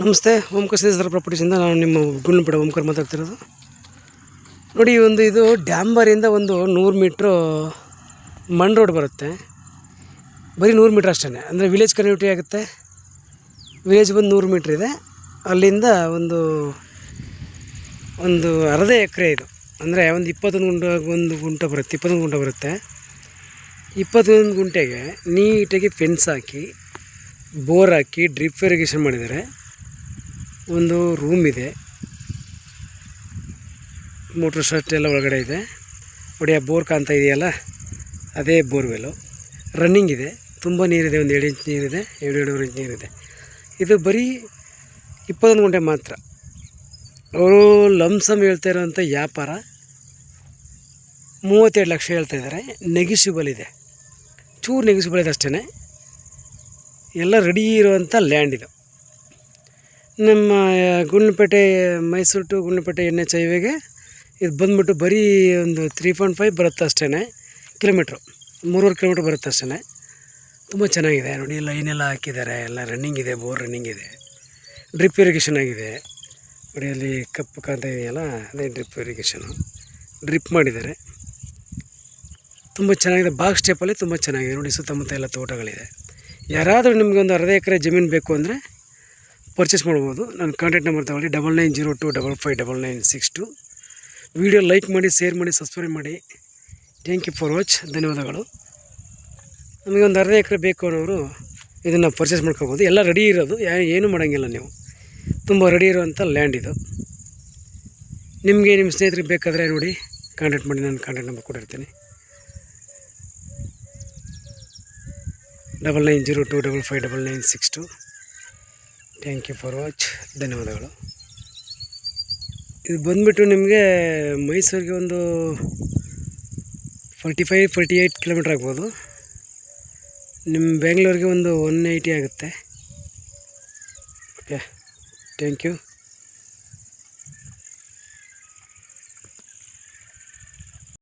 ನಮಸ್ತೆ. ಓಂಕಾರ ಶ್ರೀಧರ ಪ್ರಾಪರ್ಟೀಸಿಂದ ನಾನು ನಿಮ್ಮ ಗುಂಡ್ಲುಪೇಟೆ ಓಂಕಾರ ಮಾತಾಡ್ತಿರೋದು. ನೋಡಿ, ಇದು ಡ್ಯಾಂಬರಿಂದ ಒಂದು 100 ಮೀಟ್ರು ಮಣ್ ರೋಡ್ ಬರುತ್ತೆ. ಬರೀ 100 ಮೀಟ್ರ್ ಅಷ್ಟೇ, ಅಂದರೆ ವಿಲೇಜ್ ಕನೆಕ್ಟಿವಿಟಿ ಆಗುತ್ತೆ. ವಿಲೇಜ್ ಬಂದು 100 ಮೀಟ್ರ್ ಇದೆ. ಅಲ್ಲಿಂದ ಒಂದು ಅರ್ಧ ಎಕರೆ ಇದು, ಅಂದರೆ ಒಂದು 21 ಗುಂಟೆ ಬರುತ್ತೆ. 21 ಗುಂಟೆ ಬರುತ್ತೆ. 21 ಗುಂಟೆಗೆ ನೀಟಾಗಿ ಫೆನ್ಸ್ ಹಾಕಿ, ಬೋರ್ ಹಾಕಿ, ಡ್ರಿಪ್ ಇರಿಗೇಷನ್ ಮಾಡಿದ್ದಾರೆ. ಒಂದು ರೂಮ್ ಇದೆ, ಮೋಟ್ರ್ ಶೆಡ್ ಎಲ್ಲ ಒಳಗಡೆ ಇದೆ. ನೋಡಿ, ಆ ಬೋರ್ ಕಾಣ್ತಾ ಇದೆಯಲ್ಲ, ಅದೇ ಬೋರ್ವೆಲ್ಲು. ರನ್ನಿಂಗ್ ಇದೆ, ತುಂಬ ನೀರಿದೆ. ಒಂದು 2 ಇಂಚ್ ನೀರಿದೆ, 2-2.5 ಇಂಚ್ ನೀರಿದೆ. ಇದು ಬರೀ 21 ಗುಂಟೆ ಮಾತ್ರ. ಅವರು ಲಂಸಮ್ ಹೇಳ್ತಾ ಇರೋವಂಥ ವ್ಯಾಪಾರ 32 ಲಕ್ಷ ಹೇಳ್ತಾಯಿದ್ದಾರೆ. ನೆಗಿಷಿಬಲ್ ಇದೆ, ಚೂರು ನೆಗಿಷಿಬಲ್ ಇದೆ ಅಷ್ಟೇ. ಎಲ್ಲ ರೆಡಿ ಇರುವಂಥ ಲ್ಯಾಂಡ್ ಇದು. ನಮ್ಮ ಗುಂಡ್ಲುಪೇಟೆ, ಮೈಸೂರು ಟು ಗುಂಡ್ಲುಪೇಟೆ NH ಹೈವೇಗೆ ಇದು ಬಂದುಬಿಟ್ಟು ಬರೀ ಒಂದು 3.5 ಬರುತ್ತೆ ಅಷ್ಟೇ ಕಿಲೋಮೀಟ್ರು. 3.5 ಕಿಲೋಮೀಟ್ರ್ ಬರುತ್ತೆ ಅಷ್ಟೇ. ತುಂಬ ಚೆನ್ನಾಗಿದೆ. ನೋಡಿ, ಲೈನೆಲ್ಲ ಹಾಕಿದ್ದಾರೆ, ಎಲ್ಲ ರನ್ನಿಂಗ್ ಇದೆ, ಬೋರ್ ರನ್ನಿಂಗ್ ಇದೆ, ಡ್ರಿಪ್ ಇರಿಗೇಷನ್ ಆಗಿದೆ. ನೋಡಿ, ಅಲ್ಲಿ ಕಪ್ಪು ಕಾಣ್ತಾ ಇದೆಯಲ್ಲ, ಅದೇ ಡ್ರಿಪ್ ಇರಿಗೇಷನು. ಡ್ರಿಪ್ ಮಾಡಿದ್ದಾರೆ, ತುಂಬ ಚೆನ್ನಾಗಿದೆ. ಬಾಕ್ಸ್ ಸ್ಟೆಪ್ಪಲ್ಲಿ ತುಂಬ ಚೆನ್ನಾಗಿದೆ. ನೋಡಿ, ಸುತ್ತಮುತ್ತ ಎಲ್ಲ ತೋಟಗಳಿದೆ. ಯಾರಾದರೂ ನಿಮಗೆ ಒಂದು ಅರ್ಧ ಎಕರೆ ಜಮೀನು ಬೇಕು ಅಂದರೆ ಪರ್ಚೇಸ್ ಮಾಡ್ಬೋದು. ನನ್ನ ಕಾಂಟ್ಯಾಕ್ಟ್ ನಂಬರ್ ತಗೊಳ್ಳಿ, 9902559962. ವಿಡಿಯೋ ಲೈಕ್ ಮಾಡಿ, ಶೇರ್ ಮಾಡಿ, ಸಬ್ಸ್ಕ್ರೈಬ್ ಮಾಡಿ. Thank you for watch. ಧನ್ಯವಾದಗಳು. ನಮಗೆ ಒಂದು ಅರ್ಧ ಎಕರೆ ಬೇಕು ಅನ್ನೋರು ಇದನ್ನು ಪರ್ಚೇಸ್ ಮಾಡ್ಕೋಬೋದು. ಎಲ್ಲ ರೆಡಿ ಇರೋದು, ಏನೂ ಮಾಡೋಂಗಿಲ್ಲ ನೀವು. ತುಂಬ ರೆಡಿ ಇರೋವಂಥ ಲ್ಯಾಂಡ್ ಇದು. ನಿಮಗೆ ನಿಮ್ಮ ಸ್ನೇಹಿತರಿಗೆ ಬೇಕಾದರೆ ನೋಡಿ, ಕಾಂಟ್ಯಾಕ್ಟ್ ಮಾಡಿ. ನಾನು ಕಾಂಟ್ಯಾಕ್ಟ್ ನಂಬರ್ ಕೊಟ್ಟಿರ್ತೀನಿ. 9902559962. Thank you for watch. ಧನ್ಯವಾದಗಳು. ಇದು ಬಂದುಬಿಟ್ಟು ನಿಮಗೆ ಮೈಸೂರಿಗೆ ಒಂದು 45-48 ಕಿಲೋಮೀಟ್ರ್ ಆಗ್ಬೋದು. ನಿಮ್ಮ ಬೆಂಗಳೂರಿಗೆ ಒಂದು 180 ಆಗುತ್ತೆ. Okay, thank you.